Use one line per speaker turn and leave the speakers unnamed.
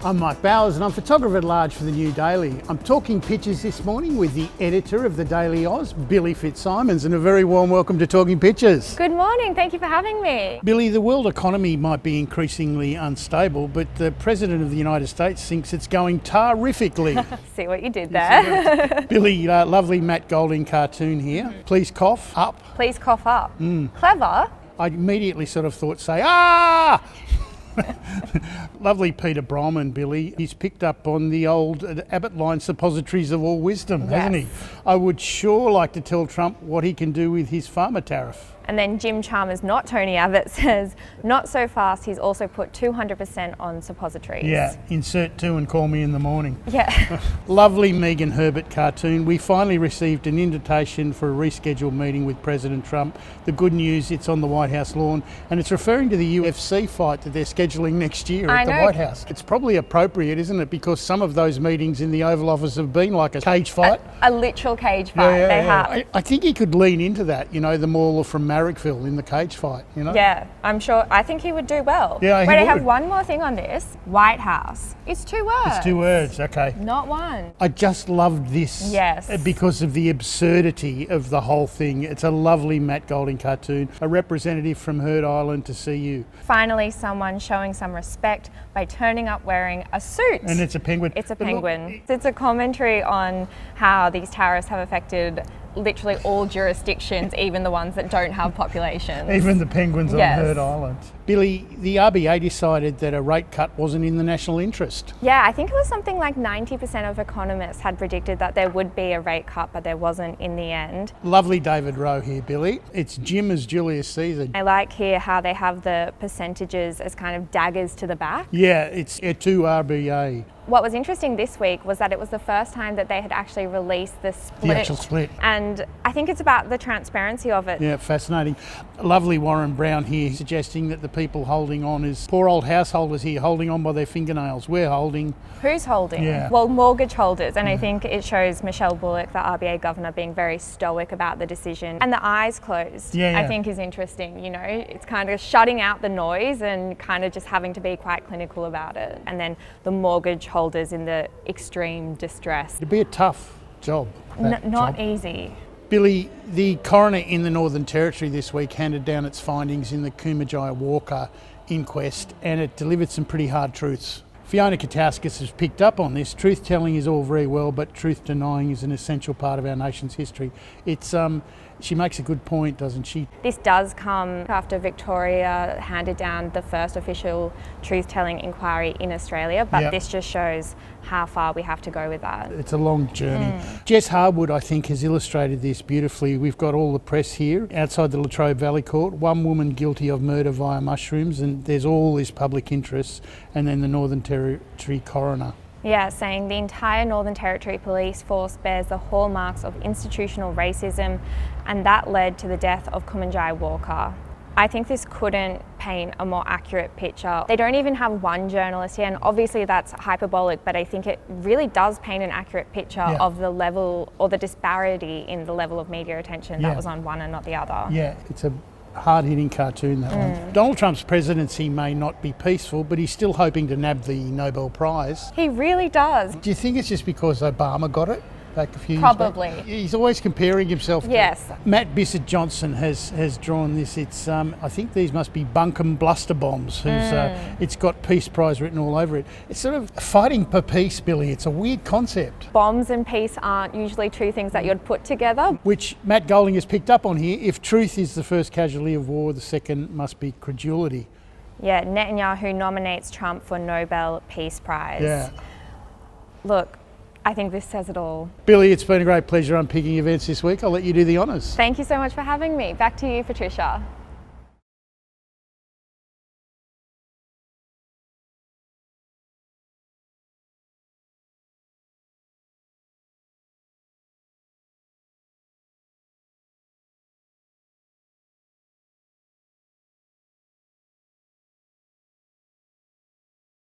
I'm Mike Bowers and I'm photographer at large for the New Daily. I'm talking pictures this morning with the editor of the Daily Oz, Billi FitzSimons, and a very warm welcome to Talking Pictures.
Good morning, thank you for having me.
Billi, the world economy might be increasingly unstable, but the President of the United States thinks it's going terrifically.
See what you did there.
Billi, lovely Matt Golding cartoon here. Please cough up.
Please cough up. Clever.
I immediately sort of thought, say, ah! Lovely Peter Bromman, Billi. He's picked up on the old Abbott line suppositories of all wisdom, hasn't he? I would sure like to tell Trump what he can do with his pharma tariff.
And then Jim Chalmers, not Tony Abbott, says, not so fast, he's also put 200% on suppositories.
Yeah, insert 2 and call me in the morning.
Yeah.
Lovely Megan Herbert cartoon. We finally received an invitation for a rescheduled meeting with President Trump. The good news, it's on the White House lawn, and it's referring to the UFC fight that they're scheduling next year at the White House. It's probably appropriate, isn't it? Because some of those meetings in the Oval Office have been like a cage fight.
A literal cage fight, they have.
I think he could lean into that, you know, the mauler from Marrickville in the cage fight, you know?
Yeah, I'm sure. I think he would do well.
Yeah,
Wait, I have one more thing on this. White House. It's 2 words.
It's 2 words, okay.
Not one.
I just loved this.
Yes.
Because of the absurdity of the whole thing. It's a lovely Matt Golding cartoon. A representative from Heard Island to see you.
Finally, someone showing some respect by turning up wearing a suit.
And it's a penguin.
It's a penguin. It's a commentary on how these tariffs have affected literally all jurisdictions, even the ones that don't have populations.
Even the penguins on Heard Island. Billi, the RBA decided that a rate cut wasn't in the national interest.
Yeah, I think it was something like 90% of economists had predicted that there would be a rate cut, but there wasn't in the end.
Lovely David Rowe here, Billi. It's Jim as Julius Caesar.
I like here how they have the percentages as kind of daggers to the back.
Yeah, it's to RBA.
What was interesting this week was that it was the first time that they had actually released the split.
The actual split.
And I think it's about the transparency of it.
Yeah, fascinating. Lovely Warren Brown here suggesting that the people holding on is poor old householders here holding on by their fingernails. We're holding.
Who's holding?
Yeah.
Well, mortgage holders. And I think it shows Michelle Bullock, the RBA governor, being very stoic about the decision. And the eyes closed, I think is interesting. You know, it's kind of shutting out the noise and kind of just having to be quite clinical about it. And then the mortgage holders in the extreme distress.
It'd be a tough job.
Not easy.
Billi, the coroner in the Northern Territory this week handed down its findings in the Kumanjayi Walker inquest, and it delivered some pretty hard truths. Fiona Katauskas has picked up on this. Truth-telling is all very well, but truth-denying is an essential part of our nation's history. It's she makes a good point, doesn't she?
This does come after Victoria handed down the first official truth-telling inquiry in Australia, but this just shows how far we have to go with that.
It's a long journey. Jess Harwood, I think, has illustrated this beautifully. We've got all the press here outside the Latrobe Valley Court, one woman guilty of murder via mushrooms, and there's all this public interest, and then the Northern Territory coroner.
Yeah, saying the entire Northern Territory police force bears the hallmarks of institutional racism, and that led to the death of Kumanjayi Walker. I think this couldn't paint a more accurate picture. They don't even have one journalist here, and obviously that's hyperbolic, but I think it really does paint an accurate picture of the level or the disparity in the level of media attention that was on one and not the other.
Yeah, it's a hard-hitting cartoon, that one. Donald Trump's presidency may not be peaceful, but he's still hoping to nab the Nobel Prize.
He really does.
Do you think it's just because Obama got it back a few years
Probably.
back? He's always comparing himself to...
Yes.
Matt Bissett Johnson has drawn this. It's I think these must be Bunkum bluster bombs. It's got Peace Prize written all over it. It's sort of fighting for peace, Billi. It's a weird concept.
Bombs and peace aren't usually two things that you'd put together.
Which Matt Golding has picked up on here. If truth is the first casualty of war, the second must be credulity.
Yeah, Netanyahu nominates Trump for Nobel Peace Prize.
Yeah.
Look, I think this says it all.
Billi, it's been a great pleasure unpicking events this week. I'll let you do the honours.
Thank you so much for having me. Back to you, Patricia.